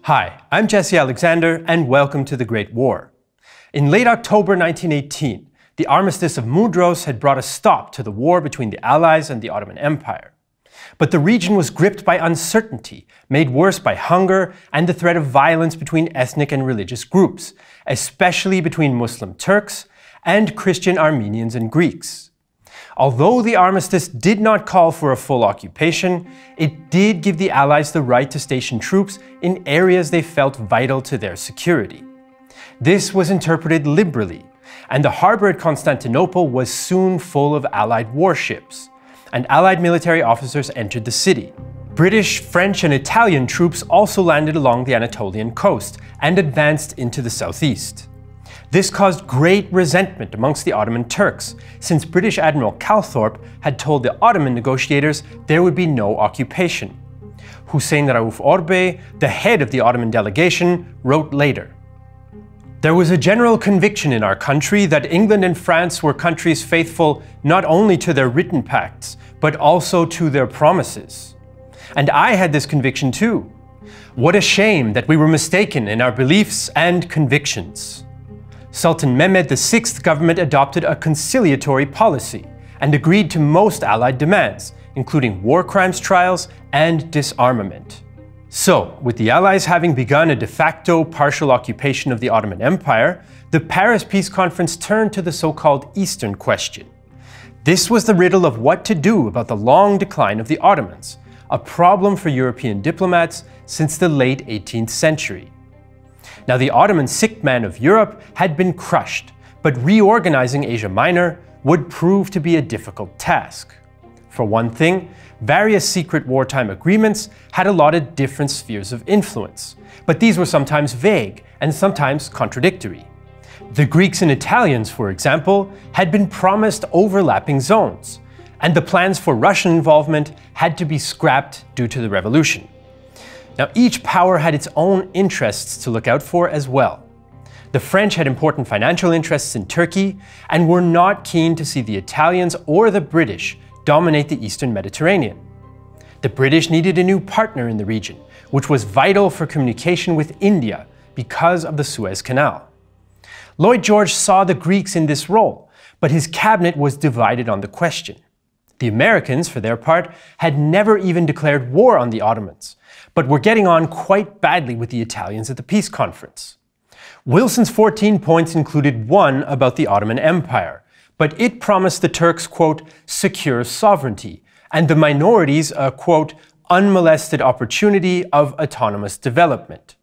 Hi, I'm Jesse Alexander and welcome to the Great War. In late October 1918, the armistice of Mudros had brought a stop to the war between the Allies and the Ottoman Empire. But the region was gripped by uncertainty, made worse by hunger and the threat of violence between ethnic and religious groups, especially between Muslim Turks and Christian Armenians and Greeks. Although the armistice did not call for a full occupation, it did give the Allies the right to station troops in areas they felt vital to their security. This was interpreted liberally, and the harbour at Constantinople was soon full of Allied warships, and Allied military officers entered the city. British, French and Italian troops also landed along the Anatolian coast and advanced into the southeast. This caused great resentment amongst the Ottoman Turks, since British Admiral Calthorpe had told the Ottoman negotiators there would be no occupation. Hussein Rauf Orbe, the head of the Ottoman delegation, wrote later, "There was a general conviction in our country that England and France were countries faithful not only to their written pacts, but also to their promises. And I had this conviction too. What a shame that we were mistaken in our beliefs and convictions." Sultan Mehmed VI's government adopted a conciliatory policy and agreed to most Allied demands, including war crimes trials and disarmament. So, with the Allies having begun a de facto partial occupation of the Ottoman Empire, the Paris Peace Conference turned to the so-called Eastern Question. This was the riddle of what to do about the long decline of the Ottomans, a problem for European diplomats since the late 18th century. Now, the Ottoman sick man of Europe had been crushed, but reorganizing Asia Minor would prove to be a difficult task. For one thing, various secret wartime agreements had allotted different spheres of influence, but these were sometimes vague and sometimes contradictory. The Greeks and Italians, for example, had been promised overlapping zones, and the plans for Russian involvement had to be scrapped due to the revolution. Now, each power had its own interests to look out for as well. The French had important financial interests in Turkey and were not keen to see the Italians or the British dominate the Eastern Mediterranean. The British needed a new partner in the region, which was vital for communication with India because of the Suez Canal. Lloyd George saw the Greeks in this role, but his cabinet was divided on the question. The Americans, for their part, had never even declared war on the Ottomans, but were getting on quite badly with the Italians at the peace conference. Wilson's 14 points included one about the Ottoman Empire, but it promised the Turks, quote, secure sovereignty, and the minorities a, quote, unmolested opportunity of autonomous development.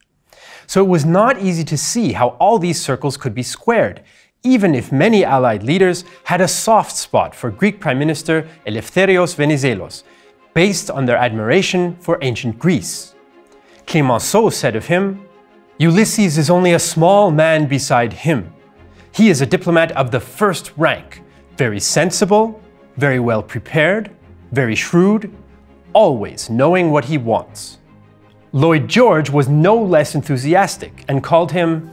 So it was not easy to see how all these circles could be squared, even if many Allied leaders had a soft spot for Greek Prime Minister Eleftherios Venizelos, based on their admiration for ancient Greece. Clemenceau said of him, "Ulysses is only a small man beside him. He is a diplomat of the first rank, very sensible, very well prepared, very shrewd, always knowing what he wants." Lloyd George was no less enthusiastic and called him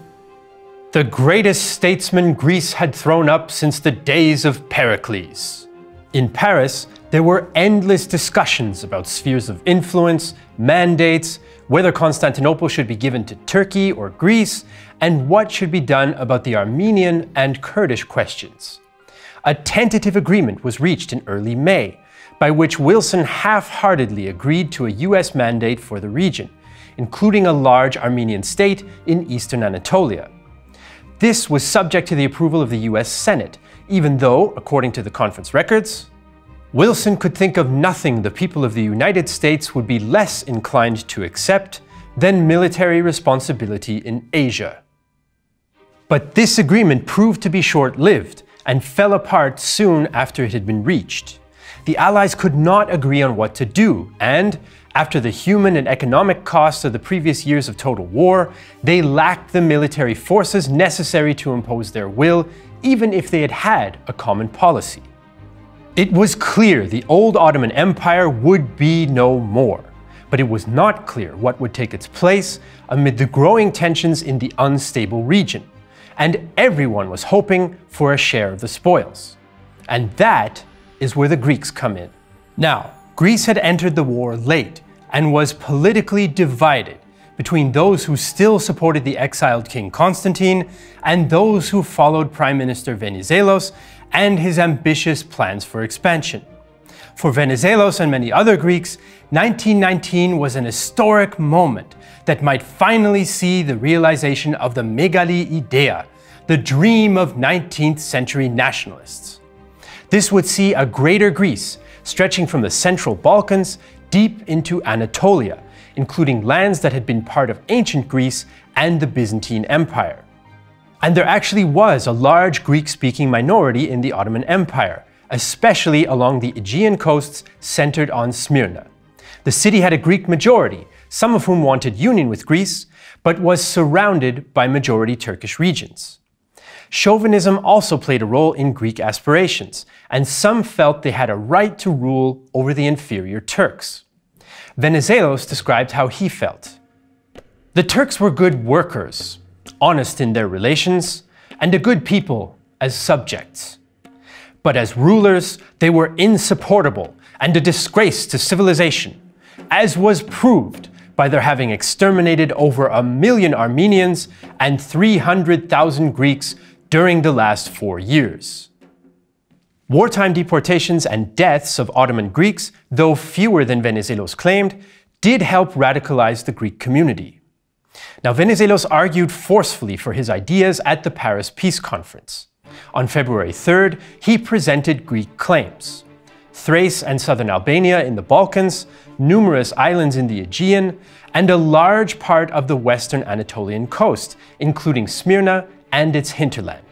the greatest statesman Greece had thrown up since the days of Pericles. In Paris, there were endless discussions about spheres of influence, mandates, whether Constantinople should be given to Turkey or Greece, and what should be done about the Armenian and Kurdish questions. A tentative agreement was reached in early May, by which Wilson half-heartedly agreed to a US mandate for the region, including a large Armenian state in eastern Anatolia. This was subject to the approval of the US Senate, even though, according to the conference records, Wilson could think of nothing the people of the United States would be less inclined to accept than military responsibility in Asia. But this agreement proved to be short-lived and fell apart soon after it had been reached. The Allies could not agree on what to do, and, after the human and economic costs of the previous years of total war, they lacked the military forces necessary to impose their will, even if they had had a common policy. It was clear the old Ottoman Empire would be no more, but it was not clear what would take its place amid the growing tensions in the unstable region, and everyone was hoping for a share of the spoils. And that is where the Greeks come in. Now, Greece had entered the war late and was politically divided between those who still supported the exiled King Constantine and those who followed Prime Minister Venizelos and his ambitious plans for expansion. For Venizelos and many other Greeks, 1919 was an historic moment that might finally see the realization of the megali idea, the dream of 19th century nationalists. This would see a greater Greece stretching from the central Balkans deep into Anatolia, including lands that had been part of ancient Greece and the Byzantine Empire. And there actually was a large Greek-speaking minority in the Ottoman Empire, especially along the Aegean coasts centered on Smyrna. The city had a Greek majority, some of whom wanted union with Greece, but was surrounded by majority Turkish regions. Chauvinism also played a role in Greek aspirations, and some felt they had a right to rule over the inferior Turks. Venizelos described how he felt. The Turks were good workers, honest in their relations, and a good people as subjects. But as rulers, they were insupportable and a disgrace to civilization, as was proved by their having exterminated over 1 million Armenians and 300,000 Greeks during the last 4 years. Wartime deportations and deaths of Ottoman Greeks, though fewer than Venizelos claimed, did help radicalize the Greek community. Now, Venizelos argued forcefully for his ideas at the Paris Peace Conference. On February 3rd, he presented Greek claims: Thrace and southern Albania in the Balkans, numerous islands in the Aegean, and a large part of the western Anatolian coast, including Smyrna and its hinterland.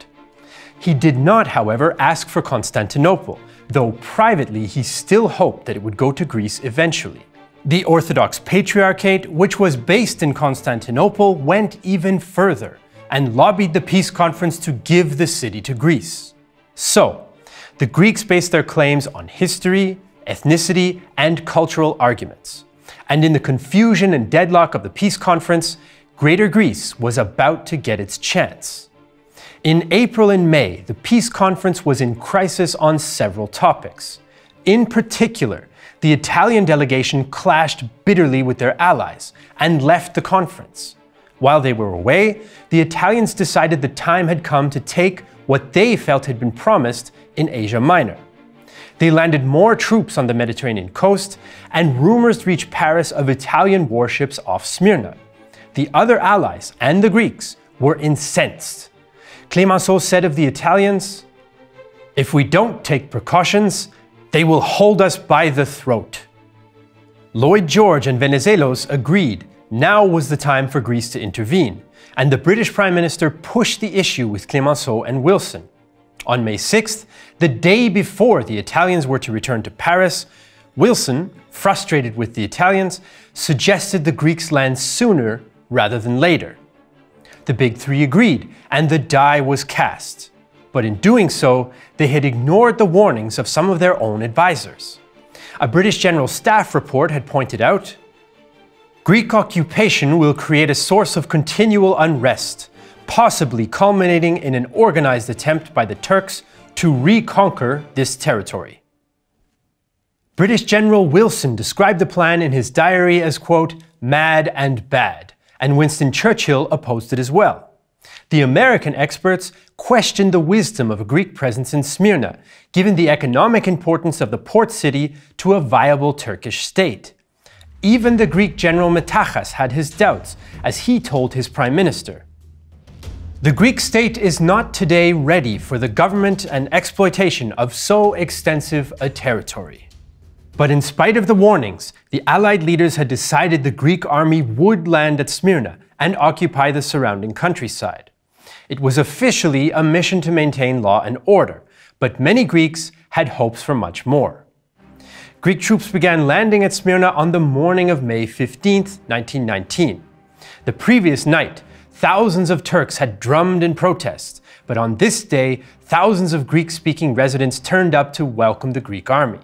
He did not, however, ask for Constantinople, though privately he still hoped that it would go to Greece eventually. The Orthodox Patriarchate, which was based in Constantinople, went even further and lobbied the peace conference to give the city to Greece. So, the Greeks based their claims on history, ethnicity, and cultural arguments. And in the confusion and deadlock of the peace conference, Greater Greece was about to get its chance. In April and May, the peace conference was in crisis on several topics. In particular, the Italian delegation clashed bitterly with their allies and left the conference. While they were away, the Italians decided the time had come to take what they felt had been promised in Asia Minor. They landed more troops on the Mediterranean coast, and rumors reached Paris of Italian warships off Smyrna. The other allies and the Greeks were incensed. Clemenceau said of the Italians, "If we don't take precautions, they will hold us by the throat." Lloyd George and Venizelos agreed now was the time for Greece to intervene, and the British Prime Minister pushed the issue with Clemenceau and Wilson. On May 6th, the day before the Italians were to return to Paris, Wilson, frustrated with the Italians, suggested the Greeks land sooner rather than later. The Big Three agreed, and the die was cast. But in doing so, they had ignored the warnings of some of their own advisors. A British General Staff report had pointed out, "Greek occupation will create a source of continual unrest, possibly culminating in an organized attempt by the Turks to reconquer this territory." British General Wilson described the plan in his diary as, quote, "mad and bad," and Winston Churchill opposed it as well. The American experts questioned the wisdom of a Greek presence in Smyrna, given the economic importance of the port city to a viable Turkish state. Even the Greek general Metachas had his doubts, as he told his prime minister. "The Greek state is not today ready for the government and exploitation of so extensive a territory." But in spite of the warnings, the Allied leaders had decided the Greek army would land at Smyrna and occupy the surrounding countryside. It was officially a mission to maintain law and order, but many Greeks had hopes for much more. Greek troops began landing at Smyrna on the morning of May 15, 1919. The previous night, thousands of Turks had drummed in protest, but on this day, thousands of Greek-speaking residents turned up to welcome the Greek army.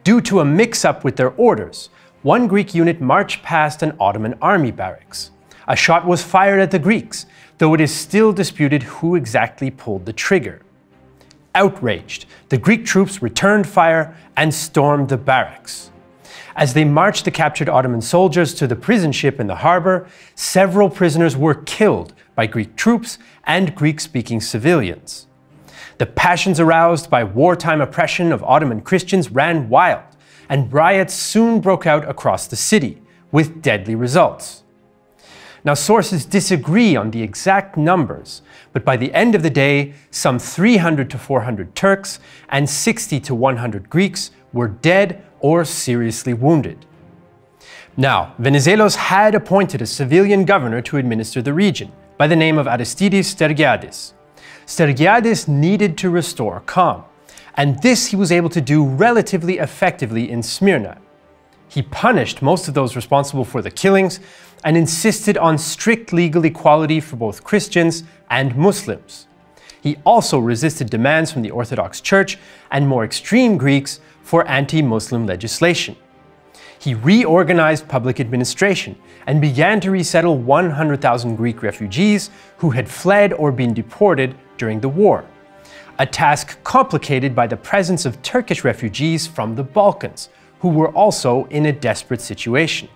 Due to a mix-up with their orders, one Greek unit marched past an Ottoman army barracks. A shot was fired at the Greeks, though it is still disputed who exactly pulled the trigger. Outraged, the Greek troops returned fire and stormed the barracks. As they marched the captured Ottoman soldiers to the prison ship in the harbor, several prisoners were killed by Greek troops and Greek-speaking civilians. The passions aroused by wartime oppression of Ottoman Christians ran wild, and riots soon broke out across the city, with deadly results. Now, sources disagree on the exact numbers, but by the end of the day, some 300 to 400 Turks and 60 to 100 Greeks were dead or seriously wounded. Now, Venizelos had appointed a civilian governor to administer the region, by the name of Aristides Stergiadis. Stergiadis needed to restore calm, and this he was able to do relatively effectively in Smyrna. He punished most of those responsible for the killings and insisted on strict legal equality for both Christians and Muslims. He also resisted demands from the Orthodox Church and more extreme Greeks for anti-Muslim legislation. He reorganized public administration and began to resettle 100,000 Greek refugees who had fled or been deported during the war, a task complicated by the presence of Turkish refugees from the Balkans, who were also in a desperate situation.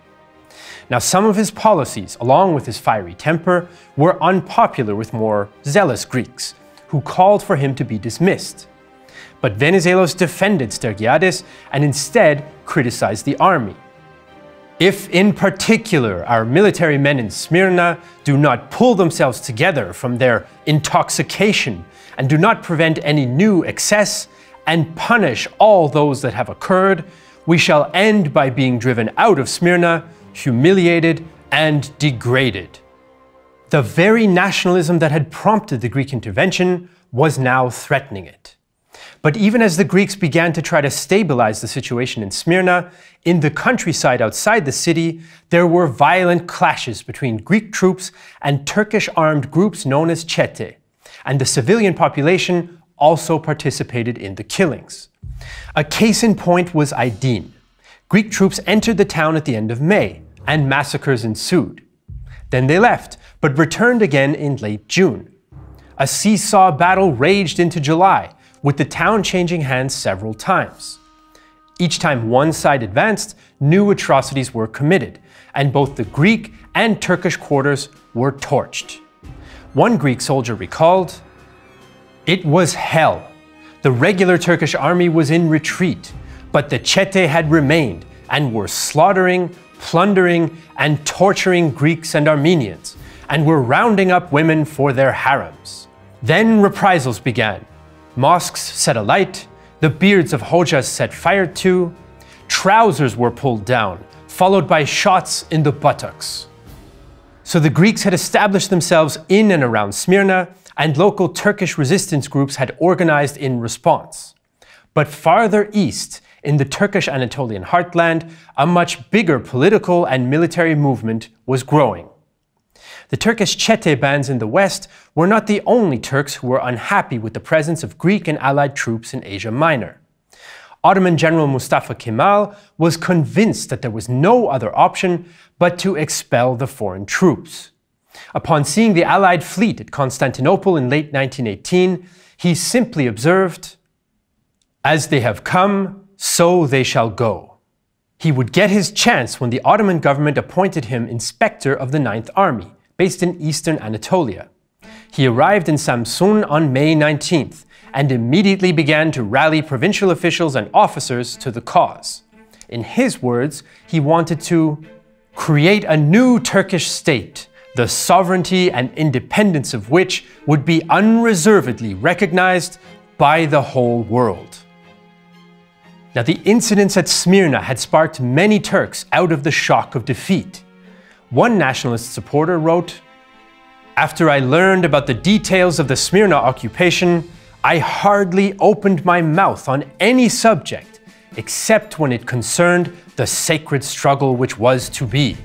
Now, some of his policies, along with his fiery temper, were unpopular with more zealous Greeks, who called for him to be dismissed. But Venizelos defended Stergiadis and instead criticized the army. If, in particular, our military men in Smyrna do not pull themselves together from their intoxication and do not prevent any new excess and punish all those that have occurred, we shall end by being driven out of Smyrna, humiliated and degraded. The very nationalism that had prompted the Greek intervention was now threatening it. But even as the Greeks began to try to stabilize the situation in Smyrna, in the countryside outside the city, there were violent clashes between Greek troops and Turkish armed groups known as Çete, and the civilian population also participated in the killings. A case in point was Aydin. Greek troops entered the town at the end of May, and massacres ensued. Then they left, but returned again in late June. A seesaw battle raged into July, with the town changing hands several times. Each time one side advanced, new atrocities were committed, and both the Greek and Turkish quarters were torched. One Greek soldier recalled, "It was hell. The regular Turkish army was in retreat, but the Çete had remained and were slaughtering, plundering, and torturing Greeks and Armenians, and were rounding up women for their harems." Then reprisals began. Mosques set alight, the beards of Hojas set fire to, trousers were pulled down, followed by shots in the buttocks. So the Greeks had established themselves in and around Smyrna, and local Turkish resistance groups had organized in response. But farther east, in the Turkish Anatolian heartland, a much bigger political and military movement was growing. The Turkish Çete bands in the west were not the only Turks who were unhappy with the presence of Greek and allied troops in Asia Minor. Ottoman General Mustafa Kemal was convinced that there was no other option but to expel the foreign troops. Upon seeing the Allied fleet at Constantinople in late 1918, he simply observed, "As they have come, so they shall go." He would get his chance when the Ottoman government appointed him inspector of the 9th Army, based in eastern Anatolia. He arrived in Samsun on May 19th and immediately began to rally provincial officials and officers to the cause. In his words, he wanted to create a new Turkish state, the sovereignty and independence of which would be unreservedly recognized by the whole world. Now, the incidents at Smyrna had sparked many Turks out of the shock of defeat. One nationalist supporter wrote, "After I learned about the details of the Smyrna occupation, I hardly opened my mouth on any subject except when it concerned the sacred struggle which was to be."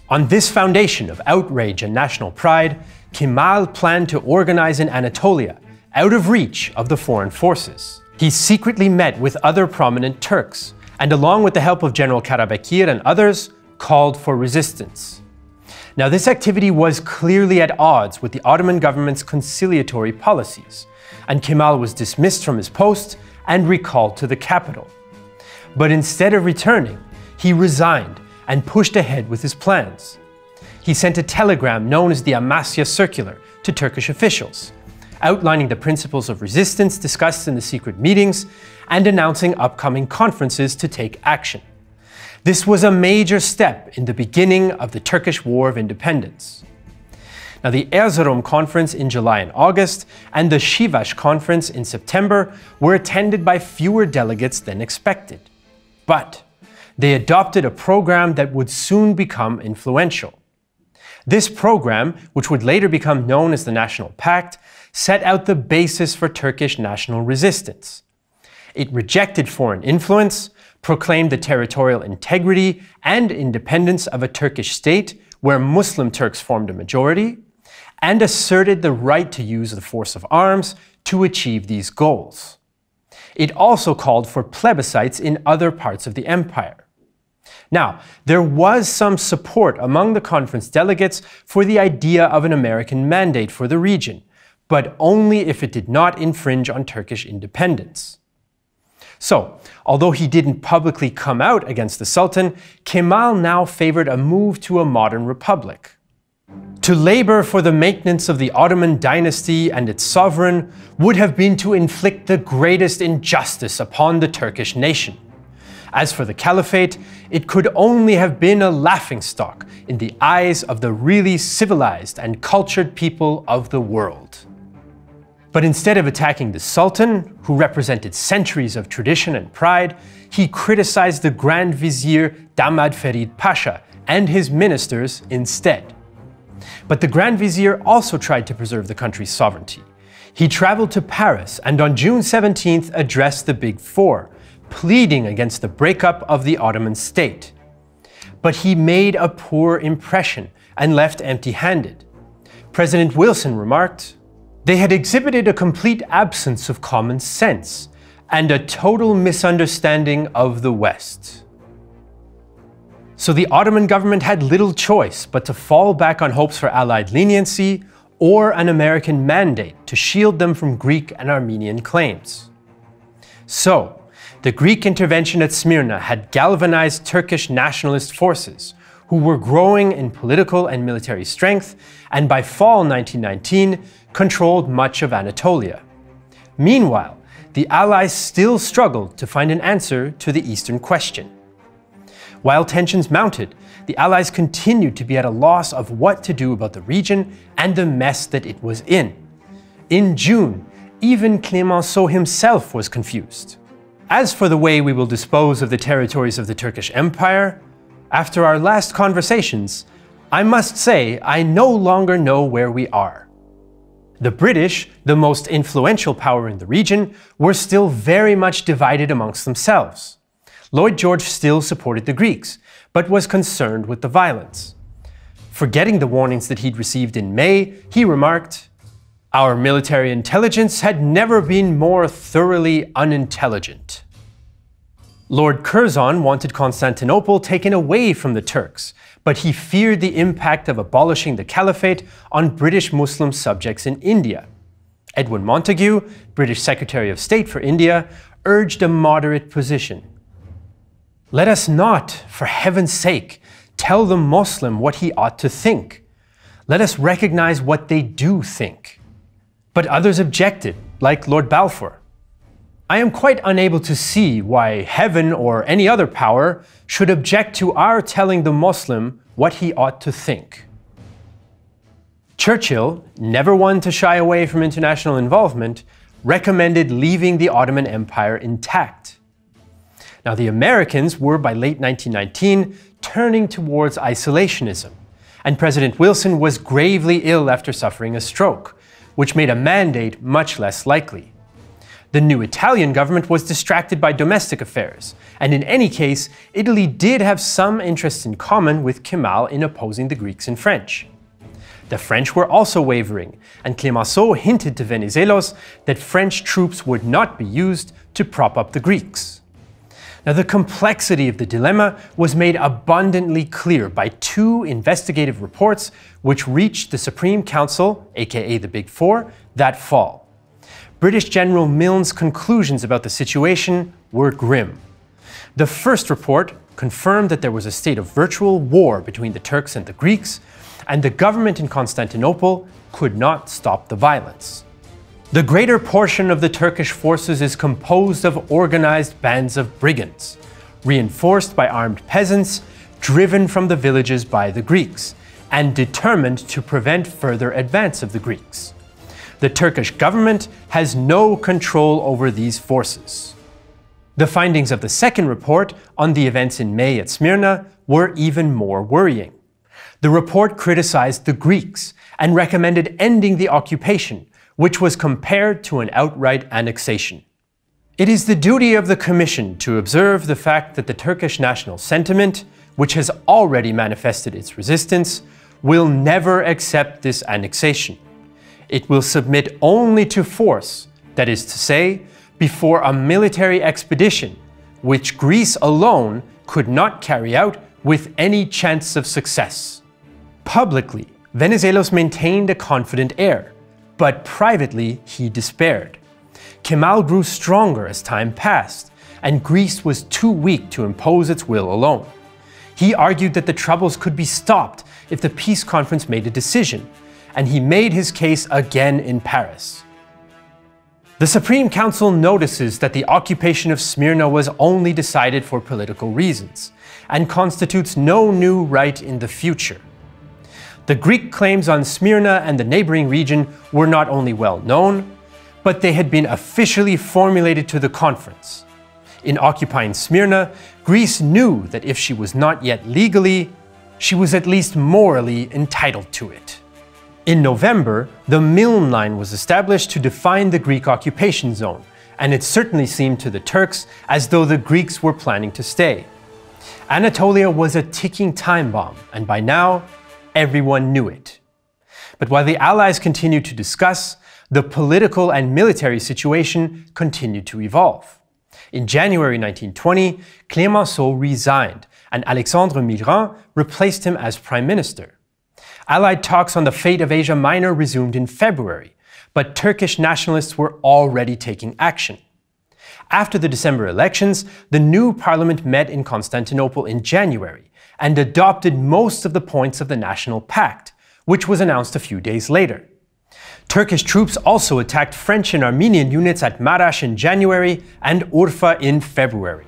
On this foundation of outrage and national pride, Kemal planned to organize in Anatolia, out of reach of the foreign forces. He secretly met with other prominent Turks, and along with the help of General Karabekir and others, called for resistance. Now, this activity was clearly at odds with the Ottoman government's conciliatory policies, and Kemal was dismissed from his post and recalled to the capital. But instead of returning, he resigned and pushed ahead with his plans. He sent a telegram known as the Amasya Circular to Turkish officials, outlining the principles of resistance discussed in the secret meetings and announcing upcoming conferences to take action. This was a major step in the beginning of the Turkish War of Independence. Now, the Erzurum Conference in July and August and the Sivas Conference in September were attended by fewer delegates than expected. But they adopted a program that would soon become influential. This program, which would later become known as the National Pact, set out the basis for Turkish national resistance. It rejected foreign influence, proclaimed the territorial integrity and independence of a Turkish state where Muslim Turks formed a majority, and asserted the right to use the force of arms to achieve these goals. It also called for plebiscites in other parts of the empire. Now, there was some support among the conference delegates for the idea of an American mandate for the region, but only if it did not infringe on Turkish independence. So, although he didn't publicly come out against the Sultan, Kemal now favored a move to a modern republic. To labor for the maintenance of the Ottoman dynasty and its sovereign would have been to inflict the greatest injustice upon the Turkish nation. As for the caliphate, it could only have been a laughingstock in the eyes of the really civilized and cultured people of the world. But instead of attacking the Sultan, who represented centuries of tradition and pride, he criticized the Grand Vizier Damad Ferid Pasha and his ministers instead. But the Grand Vizier also tried to preserve the country's sovereignty. He traveled to Paris and on June 17th addressed the Big Four, pleading against the breakup of the Ottoman state. But he made a poor impression and left empty-handed. President Wilson remarked, "They had exhibited a complete absence of common sense and a total misunderstanding of the West." So the Ottoman government had little choice but to fall back on hopes for Allied leniency or an American mandate to shield them from Greek and Armenian claims. So, the Greek intervention at Smyrna had galvanized Turkish nationalist forces, who were growing in political and military strength, and by fall 1919 controlled much of Anatolia. Meanwhile, the Allies still struggled to find an answer to the Eastern question. While tensions mounted, the Allies continued to be at a loss of what to do about the region and the mess that it was in. In June, even Clemenceau himself was confused. As for the way we will dispose of the territories of the Turkish Empire, after our last conversations, I must say I no longer know where we are. The British, the most influential power in the region, were still very much divided amongst themselves. Lloyd George still supported the Greeks, but was concerned with the violence. Forgetting the warnings that he'd received in May, he remarked, "Our military intelligence had never been more thoroughly unintelligent." Lord Curzon wanted Constantinople taken away from the Turks, but he feared the impact of abolishing the caliphate on British Muslim subjects in India. Edwin Montagu, British Secretary of State for India, urged a moderate position. "Let us not, for heaven's sake, tell the Muslim what he ought to think. Let us recognize what they do think." But others objected, like Lord Balfour. "I am quite unable to see why heaven or any other power should object to our telling the Muslim what he ought to think." Churchill, never one to shy away from international involvement, recommended leaving the Ottoman Empire intact. Now, the Americans were, by late 1919, turning towards isolationism, and President Wilson was gravely ill after suffering a stroke, which made a mandate much less likely. The new Italian government was distracted by domestic affairs, and in any case, Italy did have some interests in common with Kemal in opposing the Greeks and French. The French were also wavering, and Clemenceau hinted to Venizelos that French troops would not be used to prop up the Greeks. Now, the complexity of the dilemma was made abundantly clear by two investigative reports which reached the Supreme Council, aka the Big Four, that fall. British General Milne's conclusions about the situation were grim. The first report, confirmed that there was a state of virtual war between the Turks and the Greeks, and the government in Constantinople could not stop the violence. The greater portion of the Turkish forces is composed of organized bands of brigands, reinforced by armed peasants, driven from the villages by the Greeks, and determined to prevent further advance of the Greeks. The Turkish government has no control over these forces. The findings of the second report on the events in May at Smyrna were even more worrying. The report criticized the Greeks and recommended ending the occupation, which was compared to an outright annexation. It is the duty of the Commission to observe the fact that the Turkish national sentiment, which has already manifested its resistance, will never accept this annexation. It will submit only to force, that is to say, before a military expedition, which Greece alone could not carry out with any chance of success. Publicly, Venizelos maintained a confident air, but privately he despaired. Kemal grew stronger as time passed, and Greece was too weak to impose its will alone. He argued that the troubles could be stopped if the peace conference made a decision, and he made his case again in Paris. The Supreme Council notices that the occupation of Smyrna was only decided for political reasons, and constitutes no new right in the future. The Greek claims on Smyrna and the neighboring region were not only well known, but they had been officially formulated to the conference. In occupying Smyrna, Greece knew that if she was not yet legally, she was at least morally entitled to it. In November, the Milne Line was established to define the Greek occupation zone, and it certainly seemed to the Turks as though the Greeks were planning to stay. Anatolia was a ticking time bomb, and by now, everyone knew it. But while the Allies continued to discuss, the political and military situation continued to evolve. In January 1920, Clemenceau resigned, and Alexandre Millerand replaced him as prime minister. Allied talks on the fate of Asia Minor resumed in February, but Turkish nationalists were already taking action. After the December elections, the new parliament met in Constantinople in January and adopted most of the points of the National Pact, which was announced a few days later. Turkish troops also attacked French and Armenian units at Maraş in January and Urfa in February.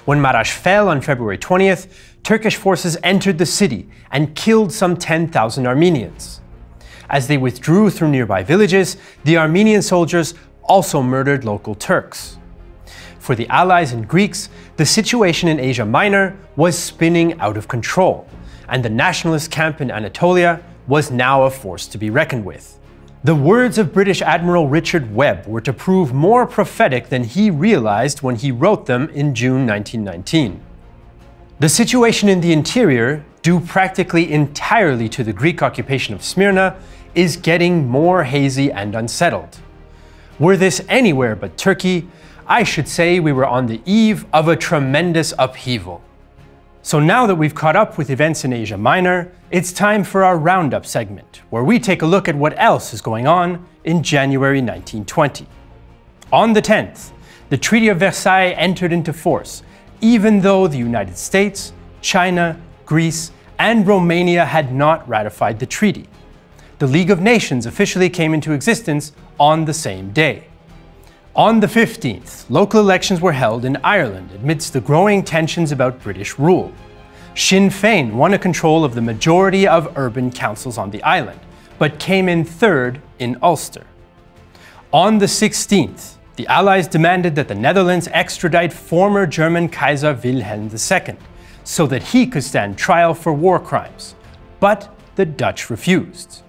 When Maraş fell on February 20th, Turkish forces entered the city and killed some 10,000 Armenians. As they withdrew through nearby villages, the Armenian soldiers also murdered local Turks. For the Allies and Greeks, the situation in Asia Minor was spinning out of control, and the nationalist camp in Anatolia was now a force to be reckoned with. The words of British Admiral Richard Webb were to prove more prophetic than he realized when he wrote them in June 1919. The situation in the interior, due practically entirely to the Greek occupation of Smyrna, is getting more hazy and unsettled. Were this anywhere but Turkey, I should say we were on the eve of a tremendous upheaval. So now that we've caught up with events in Asia Minor, it's time for our roundup segment, where we take a look at what else is going on in January 1920. On the 10th, the Treaty of Versailles entered into force, even though the United States, China, Greece, and Romania had not ratified the treaty. The League of Nations officially came into existence on the same day. On the 15th, local elections were held in Ireland amidst the growing tensions about British rule. Sinn Féin won a control of the majority of urban councils on the island, but came in third in Ulster. On the 16th, the Allies demanded that the Netherlands extradite former German Kaiser Wilhelm II, so that he could stand trial for war crimes, but the Dutch refused.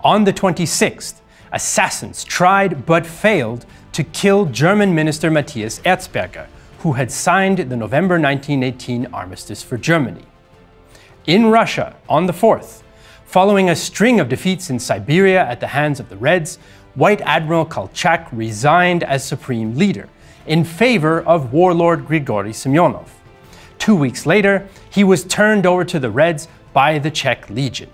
On the 26th, assassins tried but failed to kill German Minister Matthias Erzberger, who had signed the November 1918 armistice for Germany. In Russia, on the 4th, following a string of defeats in Siberia at the hands of the Reds, White Admiral Kolchak resigned as supreme leader in favor of warlord Grigory Semyonov. 2 weeks later, he was turned over to the Reds by the Czech Legion.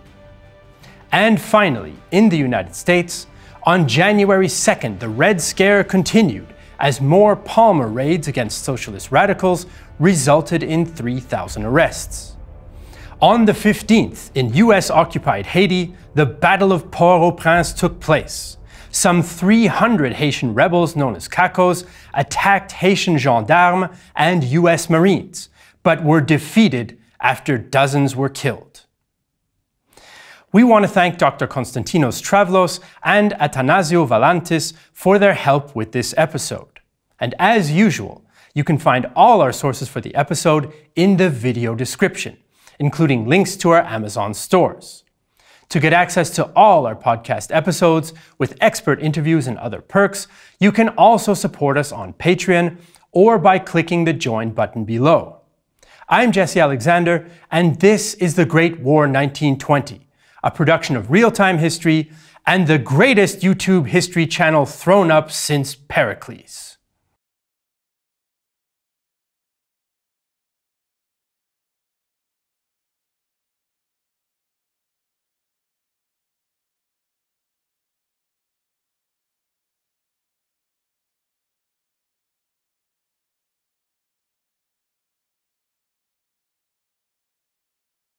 And finally, in the United States, on January 2nd, the Red Scare continued as more Palmer raids against socialist radicals resulted in 3,000 arrests. On the 15th, in US-occupied Haiti, the Battle of Port-au-Prince took place. Some 300 Haitian rebels known as Cacos attacked Haitian gendarmes and US Marines, but were defeated after dozens were killed. We want to thank Dr. Konstantinos Travlos and Athanasio Valantis for their help with this episode. And as usual, you can find all our sources for the episode in the video description, including links to our Amazon stores. To get access to all our podcast episodes with expert interviews and other perks, you can also support us on Patreon or by clicking the Join button below. I'm Jesse Alexander, and this is The Great War 1920, a production of Real-Time History and the greatest YouTube history channel thrown up since Pericles.